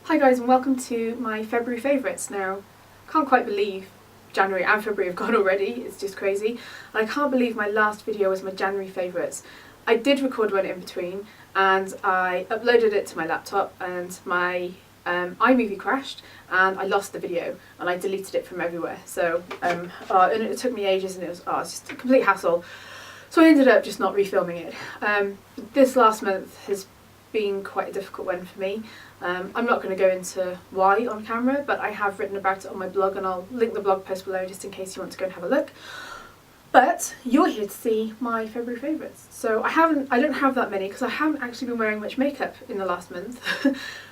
Hi guys, and welcome to my February favourites. Now, can't quite believe January and February have gone already, it's just crazy. And I can't believe my last video was my January favourites. I did record one in between and I uploaded it to my laptop and my iMovie crashed and I lost the video and I deleted it from everywhere. So, and it took me ages and it was just a complete hassle. So I ended up just not refilming it. This last month has been quite a difficult one for me. I'm not going to go into why on camera, but I have written about it on my blog and I'll link the blog post below just in case you want to go and have a look. But you're here to see my February favourites. So I don't have that many because I haven't actually been wearing much makeup in the last month.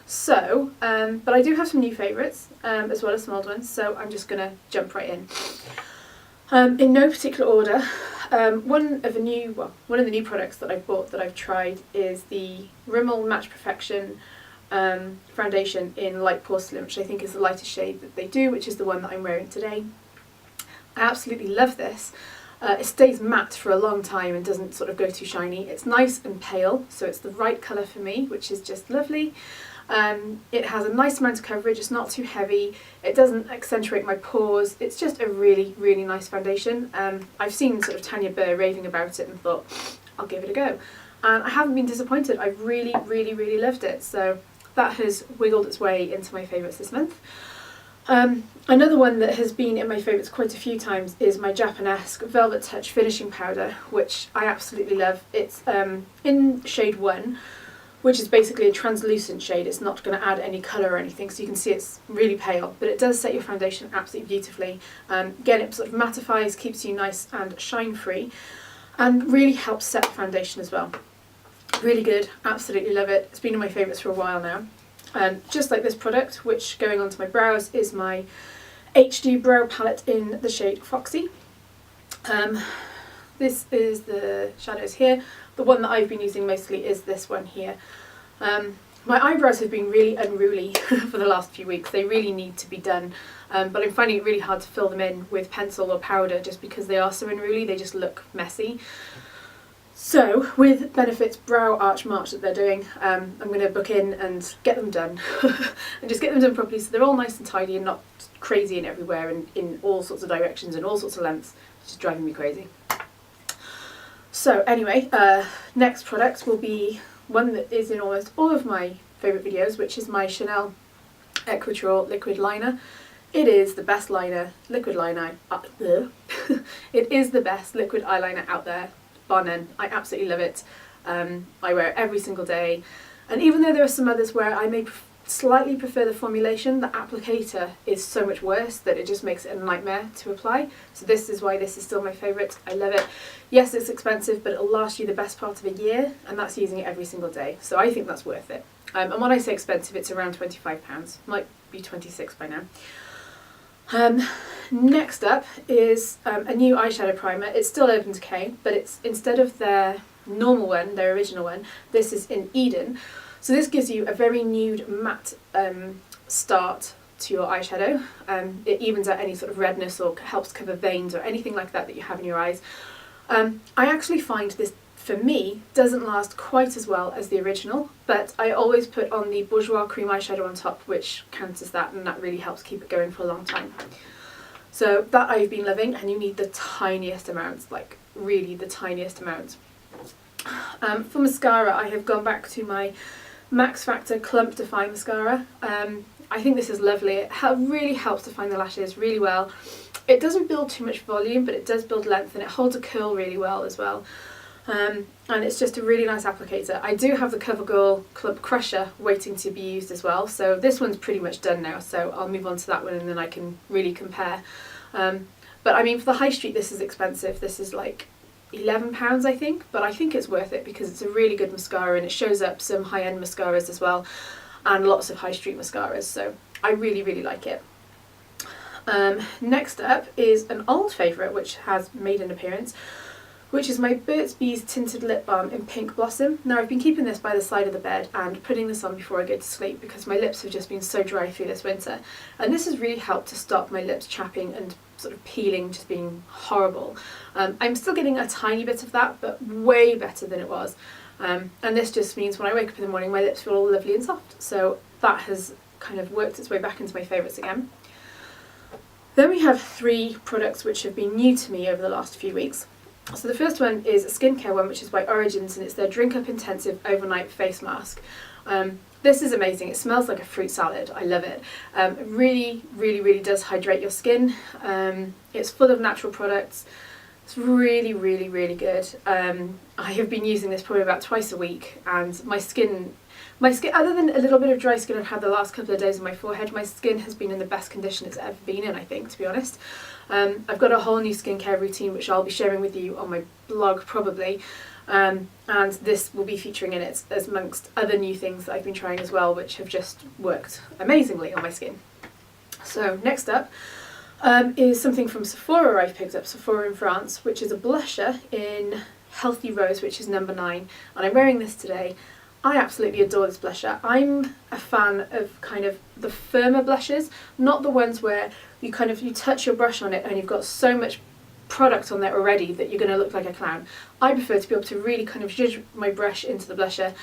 So, but I do have some new favourites as well as some old ones, so I'm just going to jump right in. In no particular order, one of the new products that I've bought that I've tried is the Rimmel Match Perfection foundation in light porcelain, which I think is the lightest shade that they do, which is the one that I'm wearing today. I absolutely love this. It stays matte for a long time and doesn't sort of go too shiny. It's nice and pale, so it's the right colour for me, which is just lovely. It has a nice amount of coverage, it's not too heavy, it doesn't accentuate my pores, it's just a really, really nice foundation. I've seen sort of Tanya Burr raving about it and thought, I'll give it a go. And I haven't been disappointed, I've really, really, really loved it. So that has wiggled its way into my favourites this month. Another one that has been in my favourites quite a few times is my Japonesque Velvet Touch Finishing Powder, which I absolutely love. It's in shade 1, which is basically a translucent shade. It's not going to add any colour or anything, so you can see it's really pale, but it does set your foundation absolutely beautifully. Again, it sort of mattifies, keeps you nice and shine free, and really helps set the foundation as well. Really good, absolutely love it. It's been in my favourites for a while now. Just like this product, which going onto my brows is my HD Brow Palette in the shade Foxy. This is the shadows here. The one that I've been using mostly is this one here. My eyebrows have been really unruly for the last few weeks. They really need to be done, but I'm finding it really hard to fill them in with pencil or powder just because they are so unruly, they just look messy. So, with Benefit's Brow Arch March that they're doing, I'm going to book in and get them done. And just get them done properly so they're all nice and tidy and not crazy and everywhere and in all sorts of directions and all sorts of lengths. It's just driving me crazy. So anyway, next product will be one that is in almost all of my favourite videos, which is my Chanel Equator Liquid Liner. It is the best liquid liner it is the best liquid eyeliner out there, bar none. I absolutely love it. I wear it every single day, and even though there are some others where I may slightly prefer the formulation, the applicator is so much worse that it just makes it a nightmare to apply. So this is why this is still my favourite. I love it. Yes, it's expensive, but it'll last you the best part of a year, and that's using it every single day. So I think that's worth it. And when I say expensive, it's around £25. Might be 26 by now. Next up is a new eyeshadow primer. It's still Urban Decay, but it's instead of their normal one, their original one, this is in Eden. So this gives you a very nude matte start to your eyeshadow. It evens out any sort of redness or helps cover veins or anything like that that you have in your eyes. I actually find this, for me, doesn't last quite as well as the original, but I always put on the Bourjois Cream eyeshadow on top, which counters that, and that really helps keep it going for a long time. So that I've been loving, and you need the tiniest amounts, like really the tiniest amounts. For mascara, I have gone back to my Max Factor Clump Define Mascara. I think this is lovely. It really helps define the lashes really well. It doesn't build too much volume, but it does build length, and it holds a curl really well as well. And it's just a really nice applicator. I do have the CoverGirl Clump Crusher waiting to be used as well, so this one's pretty much done now, so I'll move on to that one and then I can really compare. But I mean, for the high street this is expensive. This is like £11 I think, but I think it's worth it because it's a really good mascara and it shows up some high-end mascaras as well and lots of high street mascaras, so I really, really like it. Next up is an old favourite which has made an appearance, which is my Burt's Bees Tinted Lip Balm in Pink Blossom. Now I've been keeping this by the side of the bed and putting this on before I go to sleep because my lips have just been so dry through this winter, and this has really helped to stop my lips chapping and sort of peeling, just being horrible. I'm still getting a tiny bit of that, but way better than it was. And this just means when I wake up in the morning my lips feel all lovely and soft, so that has kind of worked its way back into my favourites again. Then we have 3 products which have been new to me over the last few weeks. So the first one is a skincare one, which is by Origins, and it's their Drink Up Intensive Overnight Face Mask. This is amazing. It smells like a fruit salad. I love it. It really, really, really does hydrate your skin. It's full of natural products. It's really, really, really good. I have been using this probably about twice a week, and my skin, other than a little bit of dry skin I've had the last couple of days on my forehead, my skin has been in the best condition it's ever been in, I think, to be honest. I've got a whole new skincare routine which I'll be sharing with you on my blog probably. And this will be featuring in it as amongst other new things that I've been trying as well, which have just worked amazingly on my skin. So next up is something from Sephora I've picked up, Sephora in France, which is a blusher in Healthy Rose, which is number 9, and I'm wearing this today. I absolutely adore this blusher. I'm a fan of kind of the firmer blushes, not the ones where you touch your brush on it and you've got so much product on there already that you're going to look like a clown. I prefer to be able to really kind of zhuzh my brush into the blusher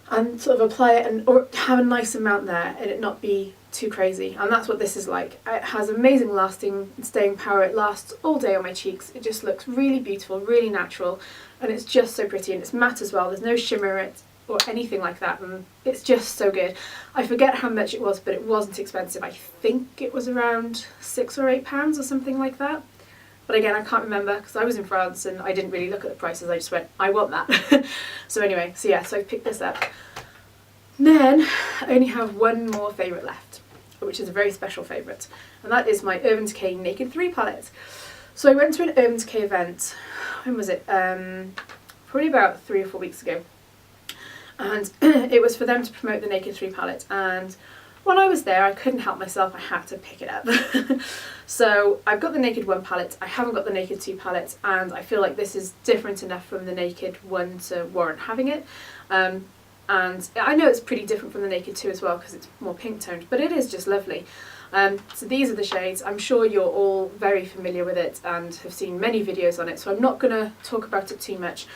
and sort of apply it or have a nice amount there and it not be too crazy, and that's what this is like. It has amazing lasting staying power. It lasts all day on my cheeks. It just looks really beautiful, really natural, and it's just so pretty, and it's matte as well. There's no shimmer in it or anything like that, and it's just so good. I forget how much it was, but it wasn't expensive. I think it was around £6 or £8 or something like that. But again, I can't remember because I was in France and I didn't really look at the prices. I just went, I want that. So anyway, so I picked this up. Then I only have one more favourite left, which is a very special favourite, and that is my Urban Decay Naked 3 palette. So I went to an Urban Decay event, when was it? Probably about 3 or 4 weeks ago. And it was for them to promote the Naked 3 palette, and when I was there I couldn't help myself, I had to pick it up. So I've got the Naked 1 palette, I haven't got the Naked 2 palette, and I feel like this is different enough from the Naked 1 to warrant having it. And I know it's pretty different from the Naked 2 as well because it's more pink toned, but it is just lovely. So these are the shades. I'm sure you're all very familiar with it and have seen many videos on it, so I'm not going to talk about it too much.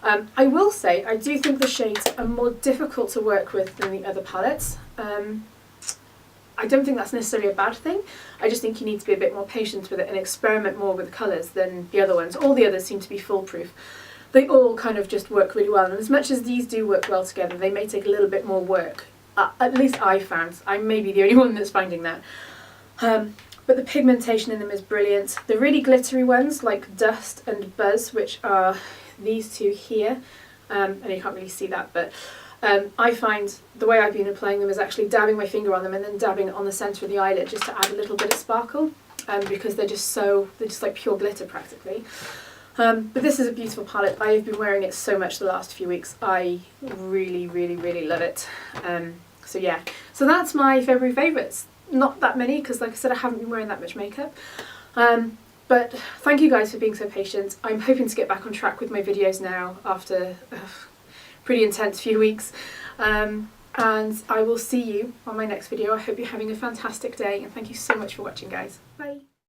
I will say I do think the shades are more difficult to work with than the other palettes. I don't think that's necessarily a bad thing. I just think you need to be a bit more patient with it and experiment more with the colours than the other ones. All the others seem to be foolproof. They all kind of just work really well, and as much as these do work well together, they may take a little bit more work. At least I found. I may be the only one that's finding that. But the pigmentation in them is brilliant. The really glittery ones like Dust and Buzz, which are these two here, and you can't really see that, but I find the way I've been applying them is actually dabbing my finger on them and then dabbing it on the centre of the eyelid just to add a little bit of sparkle, because they're just like pure glitter practically. But this is a beautiful palette. I have been wearing it so much the last few weeks. I really, really, really love it. So yeah, so that's my February favourites. Not that many because, like I said, I haven't been wearing that much makeup. But thank you guys for being so patient. I'm hoping to get back on track with my videos now after a pretty intense few weeks. And I will see you on my next video. I hope you're having a fantastic day, and thank you so much for watching, guys. Bye.